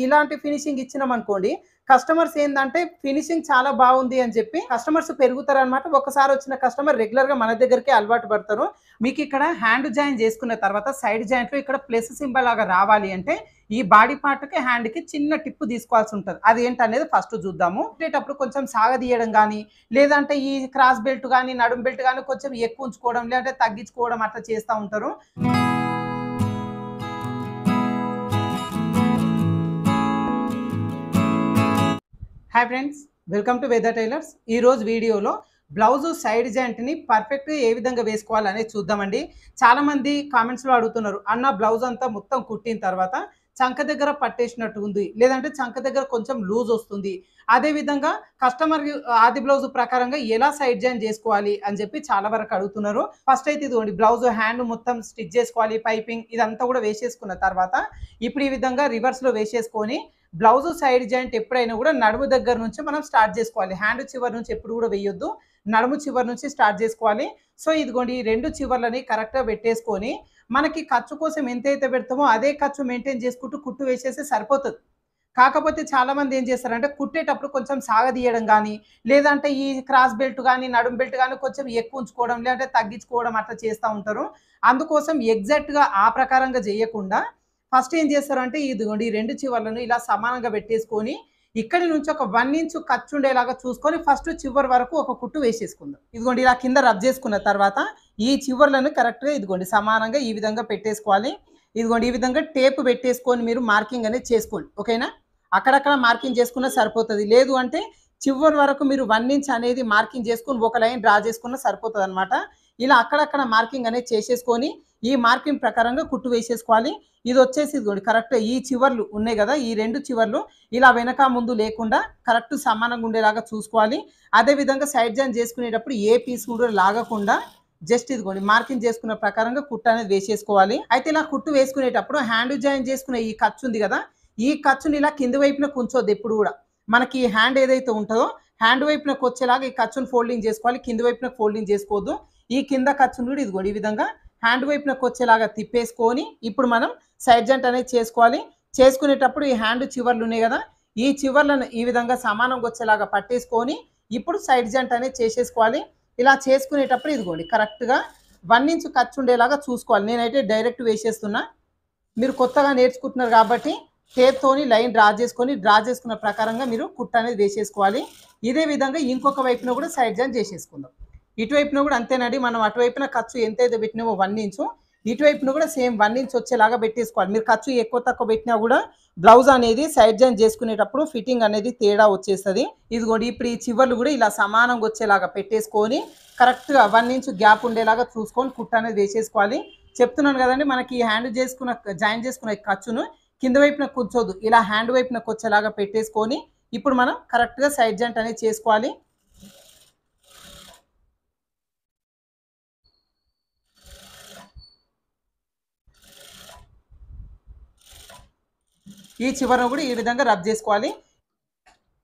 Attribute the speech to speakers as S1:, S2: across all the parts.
S1: ఇలాంటి finishing ఇచ్చినామనుకోండి, customers ఏందంటే finishing చాలా బాగుంది అని చెప్పి కస్టమర్స్ పెరుగుతారనమాట. ఒక్కసారి వచ్చిన కస్టమర్ రెగ్యులర్‌గా మన దగ్గరికే అలవాటు పడతారు. మీకిక్కడ హ్యాండ్ జాయిన్ చేసుకున్న తర్వాత సైడ్ జాయింట్‌లో ఇక్కడ ప్లస్ సింబల్ లాగా రావాలి అంటే ఈ బాడీ పార్ట్‌కి, హ్యాండ్‌కి చిన్న టిప్ తీసుకోవాల్సి ఉంటది. అదేంటనేది ఫస్ట్ చూద్దాము. కుట్టేటప్పుడు కొంచెం సాగదీయడం గానీ, లేదంటే ఈ క్రాస్ బెల్ట్ గానీ, నడుం బెల్ట్ గానీ కొంచెం ఎక్కువ ఉంచుకోవడం, లేదంటే తగ్గించుకోవడం అట్లా చేస్తా ఉంటారు. హాయ్ ఫ్రెండ్స్, వెల్కమ్ టు వేద టైలర్స్. ఈరోజు వీడియోలో బ్లౌజు సైడ్ జాయింట్ని పర్ఫెక్ట్గా ఏ విధంగా వేసుకోవాలనేది చూద్దామండి. చాలామంది కామెంట్స్లో అడుగుతున్నారు, అన్న బ్లౌజ్ అంతా మొత్తం కుట్టిన తర్వాత చంక దగ్గర పట్టేసినట్టు ఉంది, లేదంటే చంక దగ్గర కొంచెం లూజ్ వస్తుంది, అదేవిధంగా కస్టమర్ ఆది బ్లౌజ్ ప్రకారంగా ఎలా సైడ్ జాయిన్ చేసుకోవాలి అని చెప్పి చాలా వరకు అడుగుతున్నారు. ఫస్ట్ అయితే ఇదిగోండి, బ్లౌజ్ హ్యాండ్ మొత్తం స్టిచ్ చేసుకోవాలి, పైపింగ్ ఇదంతా కూడా వేసేసుకున్న తర్వాత ఇప్పుడు ఈ విధంగా రివర్స్లో వేసేసుకొని బ్లౌజ్ సైడ్ జాయింట్ ఎప్పుడైనా కూడా నడుము దగ్గర నుంచి మనం స్టార్ట్ చేసుకోవాలి. హ్యాండ్ చివరి నుంచి ఎప్పుడు కూడా వేయొద్దు, నడుము చివరి నుంచి స్టార్ట్ చేసుకోవాలి. సో ఇదిగోండి, ఈ రెండు చివర్లని కరెక్ట్గా పెట్టేసుకొని మనకి ఖర్చు కోసం ఎంతైతే పెడతామో అదే ఖర్చు మెయింటైన్ చేసుకుంటూ కుట్టు వేసేస్తే సరిపోతుంది. కాకపోతే చాలామంది ఏం చేస్తారంటే కుట్టేటప్పుడు కొంచెం సాగదీయడం కానీ, లేదంటే ఈ క్రాస్ బెల్ట్ కానీ, నడుము బెల్ట్ కానీ కొంచెం ఎక్కువ ఉంచుకోవడం, లేదంటే తగ్గించుకోవడం అట్లా చేస్తూ ఉంటారు. అందుకోసం ఎగ్జాక్ట్గా ఆ ప్రకారంగా చేయకుండా ఫస్ట్ ఏం చేస్తారంటే ఇదిగోండి, ఈ రెండు చివర్లను ఇలా సమానంగా పెట్టేసుకొని ఇక్కడి నుంచి ఒక 1 ఇంచ్ ఖర్చు ఉండేలాగా చూసుకొని ఫస్ట్ చివరి వరకు ఒక కుట్టు వేసేసుకుందాం. ఇదిగోండి, ఇలా కింద రబ్ చేసుకున్న తర్వాత ఈ చివర్లను కరెక్ట్గా ఇదిగోండి సమానంగా ఈ విధంగా పెట్టేసుకోవాలి. ఇదిగోండి, ఈ విధంగా టేప్ పెట్టేసుకొని మీరు మార్కింగ్ అనేది చేసుకోండి. ఓకేనా? అక్కడక్కడ మార్కింగ్ చేసుకున్నా సరిపోతుంది. లేదు అంటే చివరి వరకు మీరు 1 ఇంచ్ అనేది మార్కింగ్ చేసుకొని ఒక లైన్ డ్రా చేసుకున్నా సరిపోతుంది అనమాట. ఇలా అక్కడక్కడ మార్కింగ్ అనేది చేసేసుకొని ఈ మార్కింగ్ ప్రకారంగా కుట్టు వేసేసుకోవాలి. ఇది వచ్చేసి ఇదిగోండి కరెక్ట్ ఈ చివర్లు ఉన్నాయి కదా, ఈ రెండు చివర్లు ఇలా వెనక ముందు లేకుండా కరెక్ట్ సమానంగా ఉండేలాగా చూసుకోవాలి. అదేవిధంగా సైడ్ జాయిన్ చేసుకునేటప్పుడు ఏ పీస్ కూడా లాగకుండా జస్ట్ ఇదిగోండి మార్కింగ్ చేసుకున్న ప్రకారంగా కుట్టు అనేది వేసేసుకోవాలి. అయితే ఇలా కుట్టు వేసుకునేటప్పుడు హ్యాండ్ జాయిన్ చేసుకునే ఈ ఖర్చు ఉంది కదా, ఈ ఖర్చుని ఇలా కింది వైపున కూర్చోద్దు. ఎప్పుడు కూడా మనకి హ్యాండ్ ఏదైతే ఉంటుందో హ్యాండ్ వైపునకు వచ్చేలాగా ఈ ఖర్చును ఫోల్డింగ్ చేసుకోవాలి. కింది వైపున ఫోల్డింగ్ చేసుకోవద్దు. ఈ కింద ఖర్చును కూడా ఇదిగోండి ఈ విధంగా హ్యాండ్ వైపునకు వచ్చేలాగా తిప్పేసుకొని ఇప్పుడు మనం సైడ్ జాయింట్ అనేది చేసుకోవాలి. చేసుకునేటప్పుడు ఈ హ్యాండ్ చివర్లు ఉన్నాయి కదా, ఈ చివర్లను ఈ విధంగా సమానంగా వచ్చేలాగా పట్టేసుకొని ఇప్పుడు సైడ్ జాయింట్ అనేది చేసేసుకోవాలి. ఇలా చేసుకునేటప్పుడు ఇదిగోండి కరెక్ట్గా 1 ఇంచ్ ఖర్చు ఉండేలాగా చూసుకోవాలి. నేనైతే డైరెక్ట్ వేసేస్తున్నా. మీరు కొత్తగా నేర్చుకుంటున్నారు కాబట్టి టేప్తోని లైన్ డ్రా చేసుకున్న ప్రకారంగా మీరు కుట్టు అనేది వేసేసుకోవాలి. ఇదే విధంగా ఇంకొక వైపున కూడా సైడ్ జాయిన్ చేసేసుకుందాం. ఇటువైపున కూడా అంతేనండి, మనం అటువైపున ఖర్చు ఎంతైతే పెట్టినామో 1 ఇంచు, ఇటువైపున కూడా సేమ్ 1 ఇంచ్ వచ్చేలాగా పెట్టేసుకోవాలి. మీరు ఖర్చు ఎక్కువ తక్కువ పెట్టినా కూడా బ్లౌజ్ అనేది సైడ్ జాయిన్ చేసుకునేటప్పుడు ఫిట్టింగ్ అనేది తేడా వచ్చేస్తుంది. ఇదిగోండి, ఇప్పుడు ఈ చివర్లు కూడా ఇలా సమానంగా వచ్చేలాగా పెట్టేసుకొని కరెక్ట్గా 1 ఇంచ్ గ్యాప్ ఉండేలాగా చూసుకొని కుట్టు అనేది వేసేసుకోవాలి. చెప్తున్నాను కదండి, మనకి ఈ హ్యాండ్ జాయిన్ చేసుకున్న ఖర్చును కింద వైపున కూర్చోదు, ఇలా హ్యాండ్ వైపునకు వచ్చేలాగా పెట్టేసుకొని ఇప్పుడు మనం కరెక్ట్గా సైడ్ జాయింట్ అనేది చేసుకోవాలి. ఈ చివరను కూడా ఈ విధంగా రబ్ చేసుకోవాలి.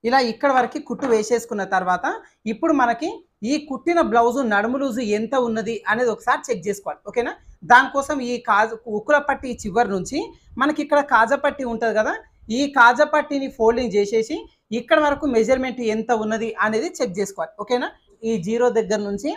S1: ఇలా ఇక్కడ వరకు కుట్టు వేసేసుకున్న తర్వాత ఇప్పుడు మనకి ఈ కుట్టిన బ్లౌజు నడుము లూజు ఎంత ఉన్నది అనేది ఒకసారి చెక్ చేసుకోవాలి. ఓకేనా? దానికోసం ఈ ఉక్కుల పట్టి చివరి నుంచి మనకి ఇక్కడ కాజపట్టి ఉంటుంది కదా, ఈ కాజపట్టిని ఫోల్డింగ్ చేసేసి ఇక్కడ వరకు మెజర్మెంట్ ఎంత ఉన్నది అనేది చెక్ చేసుకోవాలి. ఓకేనా? ఈ 0 దగ్గర నుంచి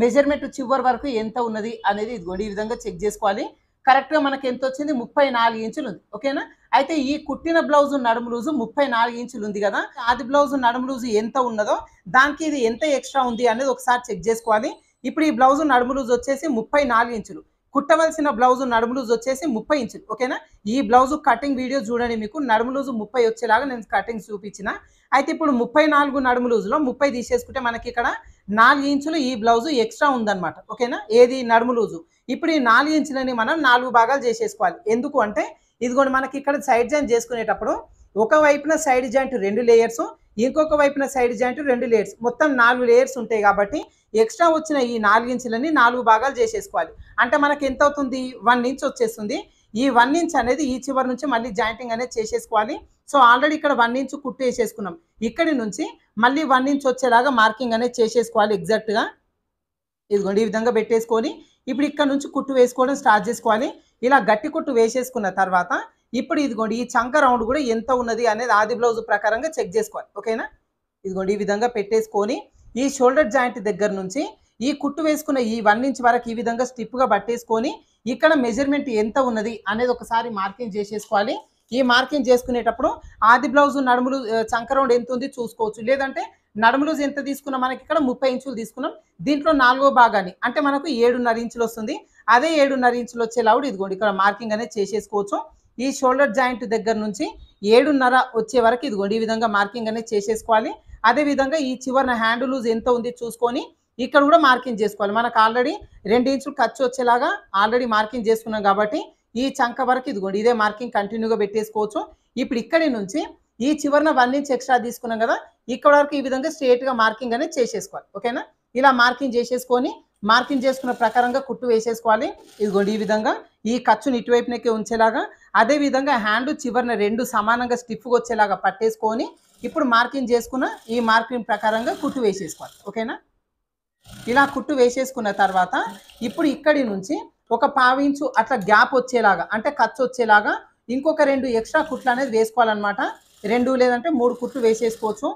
S1: మెజర్మెంట్ చివరి వరకు ఎంత ఉన్నది అనేది ఇదిగోండి ఈ విధంగా చెక్ చేసుకోవాలి. కరెక్ట్గా మనకి ఎంత వచ్చింది, 34 ఇంచులు ఉంది. ఓకేనా? అయితే ఈ కుట్టిన బ్లౌజు నడుము లూజు 34 ఇంచులు ఉంది కదా, ఆది బ్లౌజు నడుము లూజు ఎంత ఉన్నదో దానికి ఇది ఎంత ఎక్స్ట్రా ఉంది అనేది ఒకసారి చెక్ చేసుకోవాలి. ఇప్పుడు ఈ బ్లౌజు నడుము లూజు వచ్చేసి 34 ఇంచులు, కుట్టవలసిన బ్లౌజు నడుము లూజు వచ్చేసి 30 ఇంచులు. ఓకేనా? ఈ బ్లౌజు కటింగ్ వీడియో చూడండి, మీకు నడుము లూజు 30 వచ్చేలాగా నేను కటింగ్ చూపించిన. అయితే ఇప్పుడు 34 నడుము లూజులో 30 తీసేసుకుంటే మనకి ఇక్కడ 4 ఇంచులు ఈ బ్లౌజు ఎక్స్ట్రా ఉందన్నమాట. ఓకేనా? ఏది నడుము లూజు. ఇప్పుడు ఈ 4 ఇంచులని మనం 4 భాగాలు చేసేసుకోవాలి. ఎందుకు అంటే ఇదిగోండి మనకి ఇక్కడ సైడ్ జాయింట్ చేసుకునేటప్పుడు ఒక వైపున సైడ్ జాయింట్ 2 లేయర్స్, ఇంకొక వైపున సైడ్ జాయింట్ 2 లేయర్స్, మొత్తం 4 లేయర్స్ ఉంటాయి కాబట్టి ఎక్స్ట్రా వచ్చిన ఈ 4 ఇంచులని 4 భాగాలు చేసేసుకోవాలి. అంటే మనకి ఎంత అవుతుంది, 1 ఇంచ్ వచ్చేస్తుంది. ఈ 1 ఇంచ్ అనేది ఈ చివరి నుంచి మళ్ళీ జాయింటింగ్ అనేది చేసేసుకోవాలి. సో ఆల్రెడీ ఇక్కడ 1 ఇంచ్ కుట్టు వేసేసుకున్నాం, ఇక్కడి నుంచి మళ్ళీ 1 ఇంచ్ వచ్చేలాగా మార్కింగ్ అనేది చేసేసుకోవాలి ఎగ్జాక్ట్గా. ఇదిగోండి ఈ విధంగా పెట్టేసుకొని ఇప్పుడు ఇక్కడ నుంచి కుట్టు వేసుకోవడం స్టార్ట్ చేసుకోవాలి. ఇలా గట్టి కుట్టు వేసేసుకున్న తర్వాత ఇప్పుడు ఇదిగోండి ఈ చంక రౌండ్ కూడా ఎంత ఉన్నది అనేది ఆది బ్లౌజ్ ప్రకారంగా చెక్ చేసుకోవాలి. ఓకేనా? ఇదిగోండి ఈ విధంగా పెట్టేసుకొని ఈ షోల్డర్ జాయింట్ దగ్గర నుంచి ఈ కుట్టు వేసుకున్న ఈ 1 ఇంచ్ వరకు ఈ విధంగా స్టిప్గా పట్టేసుకొని ఇక్కడ మెజర్మెంట్ ఎంత ఉన్నది అనేది ఒకసారి మార్కింగ్ చేసేసుకోవాలి. ఈ మార్కింగ్ చేసుకునేటప్పుడు ఆది బ్లౌజ్ నడుములు చంక రౌండ్ ఎంత ఉంది చూసుకోవచ్చు. లేదంటే నడుములు ఎంత తీసుకున్నాం, మనకి ఇక్కడ 30 ఇంచులు తీసుకున్నాం. దీంట్లో 4వ భాగాన్ని అంటే మనకు 7.5 ఇంచులు వస్తుంది. అదే 7.5 ఇంచులు వచ్చేలాగా ఇదిగోండి ఇక్కడ మార్కింగ్ అనేది చేసేసుకోవచ్చు. ఈ షోల్డర్ జాయింట్ దగ్గర నుంచి 7.5 వచ్చే వరకు ఇదిగోండి ఈ విధంగా మార్కింగ్ అనేది చేసేసుకోవాలి. అదేవిధంగా ఈ చివరిన హ్యాండ్ లూజ్ ఎంత ఉంది చూసుకొని ఇక్కడ కూడా మార్కింగ్ చేసుకోవాలి. మనకు ఆల్రెడీ 2 ఇంచులు ఖర్చు వచ్చేలాగా ఆల్రెడీ మార్కింగ్ చేసుకున్నాం కాబట్టి ఈ చంక వరకు ఇదిగోండి ఇదే మార్కింగ్ కంటిన్యూగా పెట్టేసుకోవచ్చు. ఇప్పుడు ఇక్కడి నుంచి ఈ చివరిన 1 ఇంచ్ ఎక్స్ట్రా తీసుకున్నాం కదా, ఇక్కడ వరకు ఈ విధంగా స్ట్రేట్గా మార్కింగ్ అనేది చేసేసుకోవాలి. ఓకేనా? ఇలా మార్కింగ్ చేసేసుకొని మార్కింగ్ చేసుకున్న ప్రకారంగా కుట్టు వేసేసుకోవాలి. ఇదిగోండి ఈ విధంగా ఈ ఖర్చుని ఇటువైపునకే ఉంచేలాగా, అదేవిధంగా హ్యాండ్ చివరిన 2 సమానంగా స్టిఫ్గా వచ్చేలాగా పట్టేసుకొని ఇప్పుడు మార్కింగ్ చేసుకున్న ఈ మార్కింగ్ ప్రకారంగా కుట్టు వేసేసుకోవాలి. ఓకేనా? ఇలా కుట్టు వేసేసుకున్న తర్వాత ఇప్పుడు ఇక్కడి నుంచి ఒక 1/2 ఇంచు అట్లా గ్యాప్ వచ్చేలాగా అంటే ఖర్చు వచ్చేలాగా ఇంకొక 2 ఎక్స్ట్రా కుట్లు అనేది వేసుకోవాలన్నమాట. 2 లేదంటే 3 కుట్లు వేసేసుకోవచ్చు.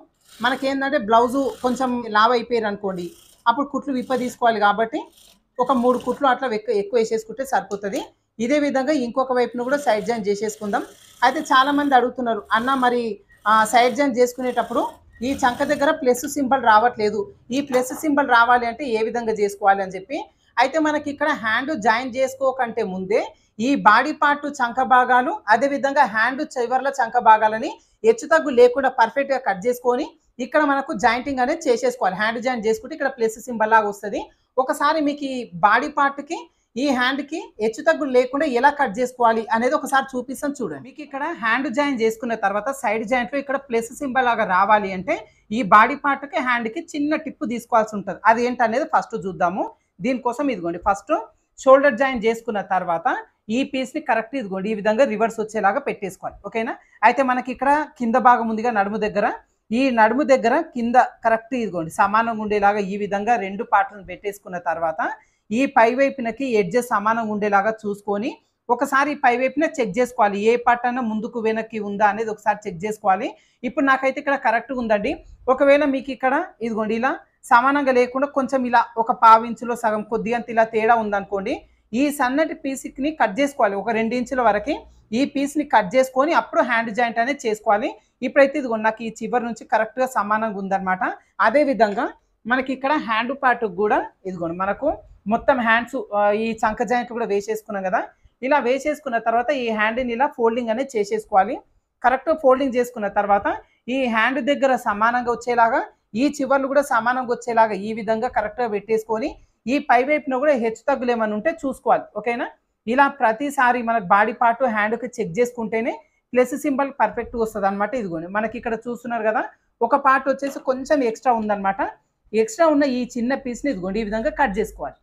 S1: మనకేంటంటే బ్లౌజు కొంచెం లావ్ అయిపోయారు అనుకోండి, అప్పుడు కుట్లు విప్ప తీసుకోవాలి కాబట్టి ఒక 3 కుట్లు అట్లా ఎక్కువ వేసేసుకుంటే సరిపోతుంది. ఇదే విధంగా ఇంకొక వైపును కూడా సైడ్ జాయిన్ చేసేసుకుందాం. అయితే చాలామంది అడుగుతున్నారు, అన్న మరి సైడ్ జాయిన్ చేసుకునేటప్పుడు ఈ చంక దగ్గర ప్లస్ సింబల్ రావట్లేదు, ఈ ప్లస్ సింబల్ రావాలి అంటే ఏ విధంగా చేసుకోవాలి అని చెప్పి. అయితే మనకి ఇక్కడ హ్యాండ్ జాయిన్ చేసుకోకంటే ముందే ఈ బాడీ పార్ట్ చంక భాగాలు అదేవిధంగా హ్యాండ్ చివర్ల చంక భాగాలని హెచ్చు తగ్గు లేకుండా పర్ఫెక్ట్గా కట్ చేసుకొని ఇక్కడ మనకు జాయింటింగ్ అనేది చేసేసుకోవాలి. హ్యాండ్ జాయిన్ చేసుకుంటే ఇక్కడ ప్లస్ సింబల్ లాగా వస్తుంది. ఒకసారి మీకు ఈ బాడీ పార్ట్కి ఈ హ్యాండ్కి హెచ్చు తగ్గులు లేకుండా ఎలా కట్ చేసుకోవాలి అనేది ఒకసారి చూపిస్తాను చూడండి. మీకు ఇక్కడ హ్యాండ్ జాయిన్ చేసుకున్న తర్వాత సైడ్ జాయింట్లో ఇక్కడ ప్లస్ సింబల్ లాగా రావాలి అంటే ఈ బాడీ పార్ట్కి హ్యాండ్కి చిన్న టిప్పు తీసుకోవాల్సి ఉంటుంది. అది ఏంటనేది ఫస్ట్ చూద్దాము. దీనికోసం ఇదిగోండి ఫస్ట్ షోల్డర్ జాయిన్ చేసుకున్న తర్వాత ఈ పీస్ని కరెక్ట్ ఇదిగోండి ఈ విధంగా రివర్స్ వచ్చేలాగా పెట్టేసుకోవాలి. ఓకేనా? అయితే మనకి ఇక్కడ కింద భాగం ఉందిగా నడుము దగ్గర, ఈ నడుము దగ్గర కింద కరెక్ట్ ఇదిగోండి సమానంగా ఉండేలాగా ఈ విధంగా 2 పార్ట్లను పెట్టేసుకున్న తర్వాత ఈ పై వైపునకి ఎడ్జెస్ సమానంగా ఉండేలాగా చూసుకొని ఒకసారి పై వైపున చెక్ చేసుకోవాలి. ఏ పార్ట్ అయినా ముందుకు వెనక్కి ఉందా అనేది ఒకసారి చెక్ చేసుకోవాలి. ఇప్పుడు నాకైతే ఇక్కడ కరెక్ట్గా ఉందండి. ఒకవేళ మీకు ఇక్కడ ఇదిగోండి ఇలా సమానంగా లేకుండా కొంచెం ఇలా ఒక 1/2 ఇంచులో సగం కొద్దిగా ఇలా తేడా ఉందనుకోండి, ఈ సన్నటి పీస్ని కట్ చేసుకోవాలి. ఒక 2 ఇంచుల వరకు ఈ పీస్ని కట్ చేసుకొని అప్పుడు హ్యాండ్ జాయింట్ అనేది చేసుకోవాలి. ఇప్పుడైతే ఇదిగోండి నాకు ఈ చివరి నుంచి కరెక్ట్గా సమానంగా ఉందన్నమాట. అదేవిధంగా మనకి ఇక్కడ హ్యాండ్ పార్ట్ కూడా ఇదిగోండి మనకు మొత్తం హ్యాండ్స్ ఈ చంక జాయింట్ కూడా వేసేసుకున్నాం కదా, ఇలా వేసేసుకున్న తర్వాత ఈ హ్యాండ్ని ఇలా ఫోల్డింగ్ అనేది చేసేసుకోవాలి. కరెక్ట్ ఫోల్డింగ్ చేసుకున్న తర్వాత ఈ హ్యాండ్ దగ్గర సమానంగా వచ్చేలాగా ఈ చివర్లు కూడా సమానంగా వచ్చేలాగా ఈ విధంగా కరెక్ట్గా పెట్టేసుకొని ఈ పై వైపున కూడా హెచ్చు తగ్గులు ఏమైనా ఉంటే చూసుకోవాలి. ఓకేనా? ఇలా ప్రతిసారి మనకు బాడీ పార్ట్ హ్యాండ్కి చెక్ చేసుకుంటేనే ప్లస్ సింబల్ పర్ఫెక్ట్గా వస్తుంది అనమాట. ఇదిగోండి మనకి ఇక్కడ చూస్తున్నారు కదా, ఒక పార్ట్ వచ్చేసి కొంచెం ఎక్స్ట్రా ఉందన్నమాట. ఎక్స్ట్రా ఉన్న ఈ చిన్న పీస్ని ఇదిగోండి ఈ విధంగా కట్ చేసుకోవాలి.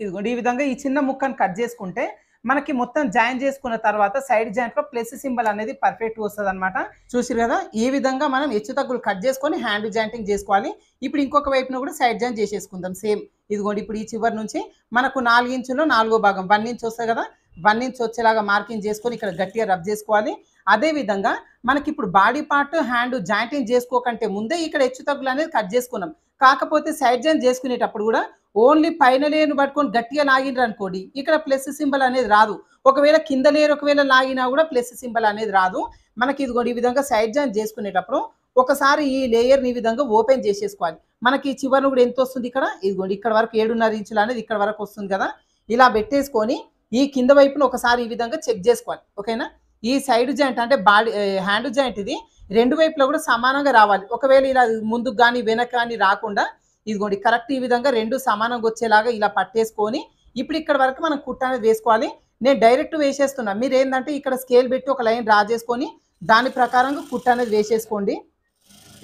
S1: ఇదిగోండి ఈ విధంగా ఈ చిన్న ముక్కను కట్ చేసుకుంటే మనకి మొత్తం జాయిన్ చేసుకున్న తర్వాత సైడ్ జాయింట్లో ప్లస్ సింబల్ అనేది పర్ఫెక్ట్గా వస్తుంది అనమాట. చూసిరు కదా, ఈ విధంగా మనం హెచ్చు తగ్గులు కట్ చేసుకొని హ్యాండ్ జాయింటింగ్ చేసుకోవాలి. ఇప్పుడు ఇంకొక వైపున కూడా సైడ్ జాయిన్ చేసేసుకుందాం సేమ్. ఇదిగోండి ఇప్పుడు ఈ చివరి నుంచి మనకు 4 ఇంచులో 4వ భాగం 1 ఇంచ్ వస్తుంది కదా, 1 ఇంచ్ వచ్చేలాగా మార్కింగ్ చేసుకొని ఇక్కడ గట్టిగా రబ్ చేసుకోవాలి. అదేవిధంగా మనకి ఇప్పుడు బాడీ పార్ట్ హ్యాండ్ జాయింటింగ్ చేసుకోకంటే ముందే ఇక్కడ హెచ్చు తగ్గులు అనేది కట్ చేసుకున్నాం. కాకపోతే సైడ్ జాయిన్ చేసుకునేటప్పుడు కూడా ఓన్లీ పైన లేయర్ను పట్టుకొని గట్టిగా లాగినరు అనుకోండి, ఇక్కడ ప్లస్ సింబల్ అనేది రాదు. ఒకవేళ కింద లేయర్ ఒకవేళ లాగినా కూడా ప్లస్ సింబల్ అనేది రాదు. మనకి ఇదిగోండి ఈ విధంగా సైడ్ జాయిన్ చేసుకునేటప్పుడు ఒకసారి ఈ లేయర్ని ఈ విధంగా ఓపెన్ చేసేసుకోవాలి. మనకి ఈ చివరిని కూడా ఎంత వస్తుంది ఇక్కడ ఇదిగోండి ఇక్కడ వరకు 7.5 ఇంచులు అనేది ఇక్కడ వరకు వస్తుంది కదా, ఇలా పెట్టేసుకొని ఈ కింద వైపున ఒకసారి ఈ విధంగా చెక్ చేసుకోవాలి. ఓకేనా? ఈ సైడ్ జాయింట్ అంటే బాడీ హ్యాండ్ జాయింట్ ఇది 2 వైపులో కూడా సమానంగా రావాలి. ఒకవేళ ఇలా ముందుకు కానీ వెనక కానీ రాకుండా ఇదిగోండి కరెక్ట్ ఈ విధంగా 2 సమానంగా వచ్చేలాగా ఇలా పట్టేసుకొని ఇప్పుడు ఇక్కడ వరకు మనం కుట్ట అనేది వేసుకోవాలి. నేను డైరెక్ట్ వేసేస్తున్నా, మీరు ఏంటంటే ఇక్కడ స్కేల్ పెట్టి ఒక లైన్ డ్రా చేసుకొని దాని ప్రకారంగా కుట్ట అనేది వేసేసుకోండి.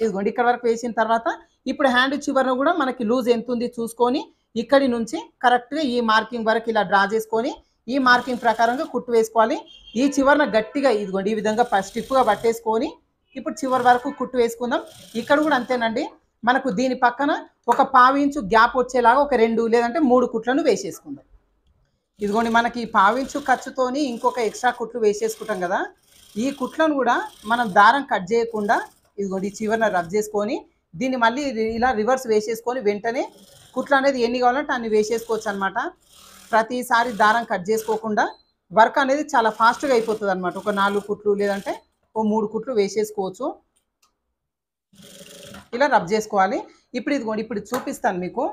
S1: ఇదిగోండి ఇక్కడ వరకు వేసిన తర్వాత ఇప్పుడు హ్యాండ్ చివరను కూడా మనకి లూజ్ ఎంత ఉంది చూసుకొని ఇక్కడి నుంచి కరెక్ట్గా ఈ మార్కింగ్ వరకు ఇలా డ్రా చేసుకొని ఈ మార్కింగ్ ప్రకారంగా కుట్టు వేసుకోవాలి. ఈ చివరన గట్టిగా ఇదిగోండి ఈ విధంగా స్టిఫ్గా పట్టేసుకొని ఇప్పుడు చివరి వరకు కుట్టు వేసుకుందాం. ఇక్కడ కూడా అంతేనండి, మనకు దీని పక్కన ఒక 1/2 ఇంచు గ్యాప్ వచ్చేలాగా ఒక 2 లేదంటే 3 కుట్లను వేసేసుకుందాం. ఇదిగోండి మనకి పావించు ఖర్చుతోని ఇంకొక ఎక్స్ట్రా కుట్లు వేసేసుకుంటాం కదా, ఈ కుట్లను కూడా మనం దారం కట్ చేయకుండా ఇదిగోండి ఈ చివరన రబ్ చేసుకొని దీన్ని మళ్ళీ ఇలా రివర్స్ వేసేసుకొని వెంటనే కుట్లు అనేది ఎన్ని కావాలంటే అన్ని వేసేసుకోవచ్చు అనమాట. ప్రతిసారి దారం కట్ చేసుకోకుండా వర్క్ అనేది చాలా ఫాస్ట్గా అయిపోతుంది అనమాట. ఒక 4 కుట్లు లేదంటే ఓ 3 కుట్లు వేసేసుకోవచ్చు. ఇలా రబ్ చేసుకోవాలి. ఇప్పుడు ఇదిగోండి ఇప్పుడు చూపిస్తాను మీకు.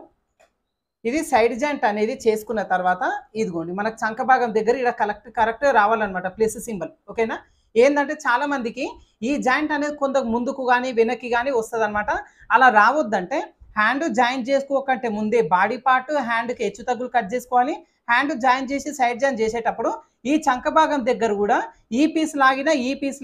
S1: ఇది సైడ్ జాయింట్ అనేది చేసుకున్న తర్వాత ఇదిగోండి మనకు చంక భాగం దగ్గర ఇలా కరెక్ట్ రావాలన్నమాట ప్లస్ సింబల్. ఓకేనా? ఏంటంటే చాలా మందికి ఈ జాయింట్ అనేది కొంత ముందుకు కానీ వెనక్కి కానీ వస్తుంది అనమాట. అలా రావద్దంటే హ్యాండ్ జాయింట్ చేసుకోకంటే ముందే బాడీ పార్ట్ హ్యాండ్కి హెచ్చు తగ్గులు కట్ చేసుకోవాలి. హ్యాండ్ జాయిన్ చేసి సైడ్ జాయిన్ చేసేటప్పుడు ఈ చంక భాగం దగ్గర కూడా ఈ పీస్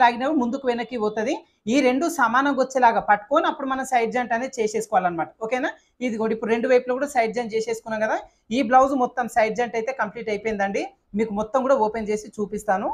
S1: లాగినా ముందుకు వెనక్కి పోతుంది. ఈ రెండు సమానంగా వచ్చేలాగా పట్టుకొని అప్పుడు మనం సైడ్ జాయింట్ అనేది చేసేసుకోవాలన్నమాట. ఓకేనా? ఇది కూడా ఇప్పుడు రెండు వైపులో కూడా సైడ్ జాయింట్ చేసేసుకున్నాం కదా. ఈ బ్లౌజ్ మొత్తం సైడ్ జాయింట్ అయితే కంప్లీట్ అయిపోయిందండి. మీకు మొత్తం కూడా ఓపెన్ చేసి చూపిస్తాను.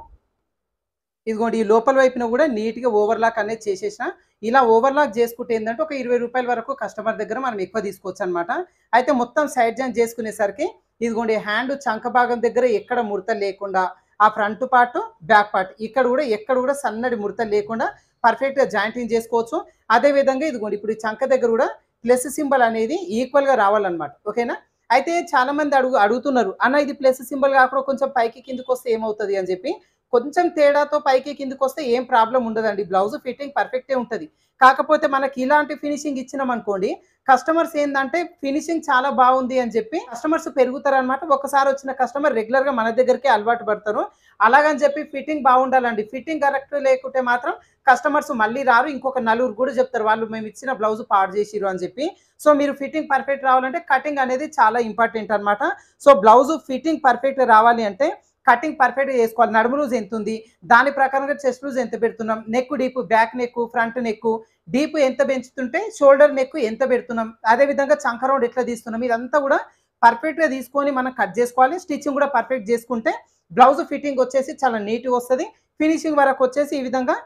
S1: ఇదిగోండి ఈ లోపల వైపున కూడా నీట్గా ఓవర్లాక్ అనేది చేసేసిన. ఇలా ఓవర్లాక్ చేసుకుంటే ఏంటంటే ఒక 20 రూపాయల వరకు కస్టమర్ దగ్గర మనం ఎక్కువ తీసుకోవచ్చు అనమాట. అయితే మొత్తం సైడ్ జాయింట్ చేసుకునేసరికి ఇదిగోండి హ్యాండ్ చంక భాగం దగ్గర ఎక్కడ ముడత లేకుండా ఆ ఫ్రంట్ పార్ట్ బ్యాక్ పార్ట్ ఎక్కడ కూడా సన్నటి ముడత లేకుండా పర్ఫెక్ట్గా జాయింటింగ్ చేసుకోవచ్చు. అదేవిధంగా ఇదిగోండి ఇప్పుడు ఈ చంక దగ్గర కూడా ప్లస్ సింబల్ అనేది ఈక్వల్గా రావాలన్నమాట. ఓకేనా? అయితే చాలా మంది అడుగుతున్నారు, అన్న ఇది ప్లస్ సింబల్ కాకుండా కొంచెం పైకి కిందకి వస్తే ఏమవుతుంది అని చెప్పి. కొంచెం తేడాతో పైకి కిందకి వస్తే ఏం ప్రాబ్లం ఉండదండి. బ్లౌజ్ ఫిట్టింగ్ పర్ఫెక్టే ఉంటుంది. కాకపోతే మనకి ఇలాంటి ఫినిషింగ్ ఇచ్చినాం అనుకోండి, కస్టమర్స్ ఏంటంటే ఫినిషింగ్ చాలా బాగుంది అని చెప్పి కస్టమర్స్ పెరుగుతారనమాట. ఒకసారి వచ్చిన కస్టమర్ రెగ్యులర్గా మన దగ్గరికి అలవాటు పడతారు. అలాగని చెప్పి ఫిట్టింగ్ బాగుండాలండి. ఫిట్టింగ్ కరెక్ట్ లేకుంటే మాత్రం కస్టమర్స్ మళ్ళీ రారు. ఇంకొక నలుగురు కూడా చెప్తారు వాళ్ళు మేము ఇచ్చిన బ్లౌజ్ పాడు చేసిరు అని చెప్పి. సో మీరు ఫిట్టింగ్ పర్ఫెక్ట్ రావాలంటే కటింగ్ అనేది చాలా ఇంపార్టెంట్ అనమాట. సో బ్లౌజ్ ఫిట్టింగ్ పర్ఫెక్ట్ రావాలి అంటే కటింగ్ పర్ఫెక్ట్గా చేసుకోవాలి. నడుము లూజ్ ఎంత ఉంది, దాని ప్రకారంగా చెస్ట్ లూజ్ ఎంత పెడుతున్నాం, neck deep, back neck, front neck deep ఎంత పెంచుతుంటే షోల్డర్ నెక్ ఎంత పెడుతున్నాం, అదేవిధంగా చంక రౌండ్ ఎట్లా తీస్తున్నాం, ఇదంతా కూడా పర్ఫెక్ట్గా తీసుకొని మనం కట్ చేసుకోవాలి. స్టిచ్చింగ్ కూడా పర్ఫెక్ట్ చేసుకుంటే బ్లౌజ్ ఫిట్టింగ్ వచ్చేసి చాలా నీట్గా వస్తుంది. ఫినిషింగ్ వరకు వచ్చేసి ఈ విధంగా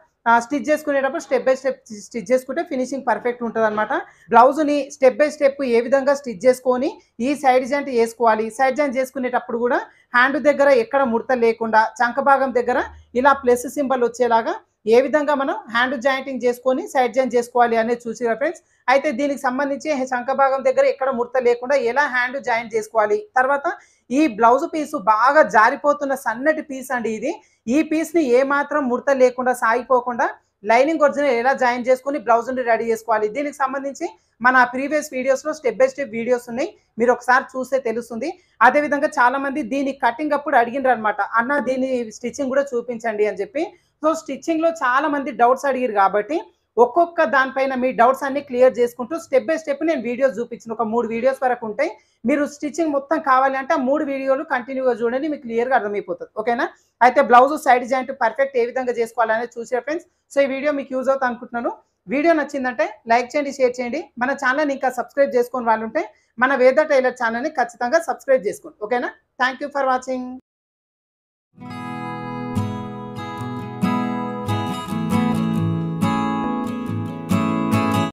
S1: స్టిచ్ చేసుకునేటప్పుడు స్టెప్ బై స్టెప్ స్టిచ్ చేసుకుంటే ఫినిషింగ్ పర్ఫెక్ట్ ఉంటుంది అనమాట. బ్లౌజ్ని స్టెప్ బై స్టెప్ ఏ విధంగా స్టిచ్ చేసుకొని ఈ సైడ్ జాయింట్ వేసుకోవాలి. సైడ్ జాయింట్ చేసుకునేటప్పుడు కూడా హ్యాండ్ దగ్గర ఎక్కడ ముడత లేకుండా చంక భాగం దగ్గర ఇలా ప్లస్ సింబల్ వచ్చేలాగా ఏ విధంగా మనం హ్యాండ్ జాయింటింగ్ చేసుకొని సైడ్ జాయింట్ చేసుకోవాలి అనేది చూసిరా ఫ్రెండ్స్. అయితే దీనికి సంబంధించి చంక భాగం దగ్గర ఎక్కడ ముడత లేకుండా ఎలా హ్యాండ్ జాయింట్ చేసుకోవాలి. తర్వాత ఈ బ్లౌజ్ పీసు బాగా జారిపోతున్న సన్నటి పీస్ అండి ఇది. ఈ పీస్ని ఏమాత్రం ముడత లేకుండా సాగిపోకుండా లైనింగ్ ఒరిజినల్ ఎలా జాయిన్ చేసుకుని బ్లౌజ్ని రెడీ చేసుకోవాలి. దీనికి సంబంధించి మన ప్రీవియస్ వీడియోస్లో స్టెప్ బై స్టెప్ వీడియోస్ ఉన్నాయి, మీరు ఒకసారి చూస్తే తెలుస్తుంది. అదేవిధంగా చాలామంది దీని కటింగ్ అప్పుడు అడిగినారు అనమాట, అన్న దీని స్టిచ్చింగ్ కూడా చూపించండి అని చెప్పి. సో స్టిచ్చింగ్లో చాలామంది డౌట్స్ అడిగారు కాబట్టి ఒక్కొక్క దానిపైన మీ డౌట్స్ అన్ని క్లియర్ చేసుకుంటూ స్టెప్ బై స్టెప్ నేను వీడియోస్ చూపించిన ఒక 3 వీడియోస్ వరకు ఉంటాయి. మీరు స్టిచ్చింగ్ మొత్తం కావాలి అంటే ఆ 3 వీడియోలు కంటిన్యూగా చూడండి, మీకు క్లియర్గా అర్థమైపోతుంది. ఓకేనా? అయితే బ్లౌజ్ సైడ్ జాయింట్ పర్ఫెక్ట్ ఏ విధంగా చేసుకోవాలనేది చూసే ఫ్రెండ్స్. సో ఈ వీడియో మీకు యూజ్ అవుతుంది అనుకుంటున్నాను. వీడియో నచ్చిందంటే లైక్ చేయండి, షేర్ చేయండి. మన ఛానల్ని ఇంకా సబ్స్క్రైబ్ చేసుకొని వాళ్ళు ఉంటే మన వేద టైలర్ ఛానల్ని ఖచ్చితంగా సబ్స్క్రైబ్ చేసుకోండి. ఓకేనా? Thank you for watching.